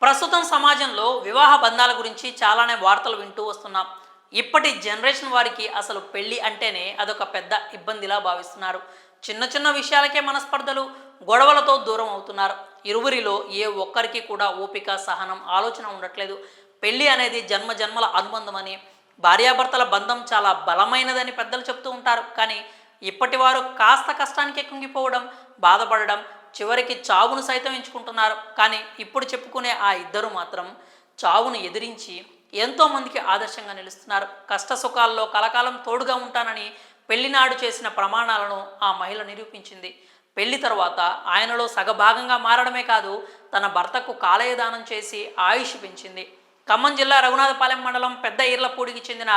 ప్రస్తుతం సమాజంలో వివాహ బంధాల గురించి చాలానే వార్తలు వింటూ వస్తున్నాం. ఇప్పటి జనరేషన్ వారికి అసలు పెళ్లి అంటేనే అదొక పెద్ద ఇబ్బందిలా భావిస్తున్నారు. చిన్న చిన్న విషయాలకే మనస్పర్ధలు, గొడవలతో దూరం అవుతున్నారు. ఇరువురిలో ఏ ఒక్కరికి కూడా ఓపిక, సహనం, ఆలోచన ఉండట్లేదు. పెళ్లి అనేది జన్మ జన్మల అనుబంధమని, భార్యాభర్తల బంధం చాలా బలమైనదని పెద్దలు చెప్తూ ఉంటారు. కానీ ఇప్పటి వారు కాస్త కష్టానికి కుంగిపోవడం, బాధపడడం, చివరికి చావును సైతం ఎంచుకుంటున్నారు. కానీ ఇప్పుడు చెప్పుకునే ఆ ఇద్దరు మాత్రం చావును ఎదిరించి ఎంతోమందికి ఆదర్శంగా నిలుస్తున్నారు. కష్ట సుఖాల్లో కలకాలం తోడుగా ఉంటానని పెళ్లినాడు చేసిన ప్రమాణాలను ఆ మహిళ నిరూపించింది. పెళ్లి తర్వాత ఆయనలో సగభాగంగా మారడమే కాదు, తన భర్తకు కాలేయదానం చేసి ఆయుష్ పెంచింది. ఖమ్మం జిల్లా రఘునాథపాలెం మండలం పెద్ద ఈర్లపూడికి చెందిన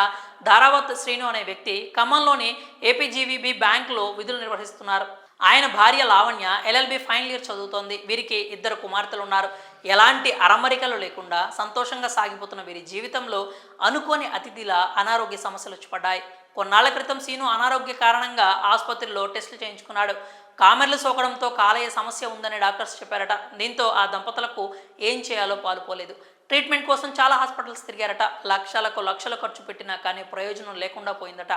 ధారావత్ శ్రీను అనే వ్యక్తి ఖమ్మంలోని ఏపీజీవీబీ బ్యాంకులో విధులు నిర్వహిస్తున్నారు. ఆయన భార్య లావణ్య ఎల్ఎల్బి ఫైనల్ ఇయర్ చదువుతోంది. వీరికి ఇద్దరు కుమార్తెలు ఉన్నారు. ఎలాంటి అరమరికలు లేకుండా సంతోషంగా సాగిపోతున్న వీరి జీవితంలో అనుకోని అతిథిలా అనారోగ్య సమస్యలు వచ్చి పడ్డాయి. కొన్నాళ్ల క్రితం సీను అనారోగ్య కారణంగా ఆసుపత్రిలో టెస్టులు చేయించుకున్నాడు. కామెర్లు సోకడంతో కాలేయ సమస్య ఉందని డాక్టర్స్ చెప్పారట. దీంతో ఆ దంపతులకు ఏం చేయాలో పాలుపోలేదు. ట్రీట్మెంట్ కోసం చాలా హాస్పిటల్స్ తిరిగారట. లక్షలు ఖర్చు పెట్టినా కానీ ప్రయోజనం లేకుండా పోయిందట.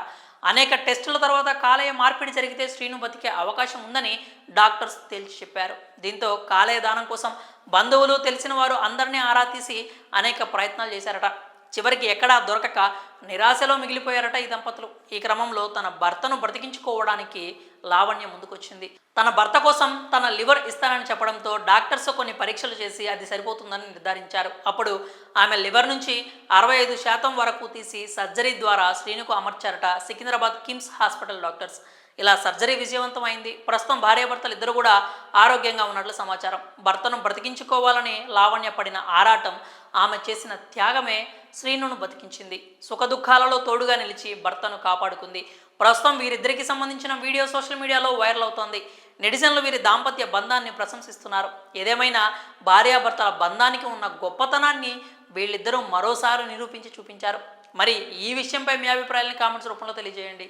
అనేక టెస్టుల తర్వాత కాలేయ మార్పిడి జరిగితే శ్రీను బతికే అవకాశం ఉందని డాక్టర్స్ తేల్చి చెప్పారు. దీంతో కాలేయ దానం కోసం బంధువులు, తెలిసిన వారు అందరినీ ఆరా తీసి అనేక ప్రయత్నాలు చేశారట. చివరికి ఎక్కడా దొరకక నిరాశలో మిగిలిపోయారట ఈ దంపతులు. ఈ క్రమంలో తన భర్తను బ్రతికించుకోవడానికి లావణ్య ముందుకొచ్చింది. తన భర్త కోసం తన లివర్ ఇస్తానని చెప్పడంతో డాక్టర్స్ కొన్ని పరీక్షలు చేసి అది సరిపోతుందని నిర్ధారించారు. అప్పుడు ఆమె లివర్ నుంచి 65% వరకు తీసి సర్జరీ ద్వారా శ్రీనుకు అమర్చారట సికింద్రాబాద్ కిమ్స్ హాస్పిటల్ డాక్టర్స్. ఇలా సర్జరీ విజయవంతం అయింది. ప్రస్తుతం భార్యాభర్తలు ఇద్దరు కూడా ఆరోగ్యంగా ఉన్నట్లు సమాచారం. భర్తను బ్రతికించుకోవాలని లావణ్య పడిన ఆరాటం, ఆమె చేసిన త్యాగమే శ్రీనును బతికించింది. సుఖదుఖాలలో తోడుగా నిలిచి భర్తను కాపాడుకుంది. ప్రస్తుతం వీరిద్దరికి సంబంధించిన వీడియో సోషల్ మీడియాలో వైరల్ అవుతోంది. నెటిజన్లు వీరి దాంపత్య బంధాన్ని ప్రశంసిస్తున్నారు. ఏదేమైనా భార్యాభర్తల బంధానికి ఉన్న గొప్పతనాన్ని వీళ్ళిద్దరూ మరోసారి నిరూపించి చూపించారు. మరి ఈ విషయంపై మీ అభిప్రాయాలను కామెంట్స్ రూపంలో తెలియజేయండి.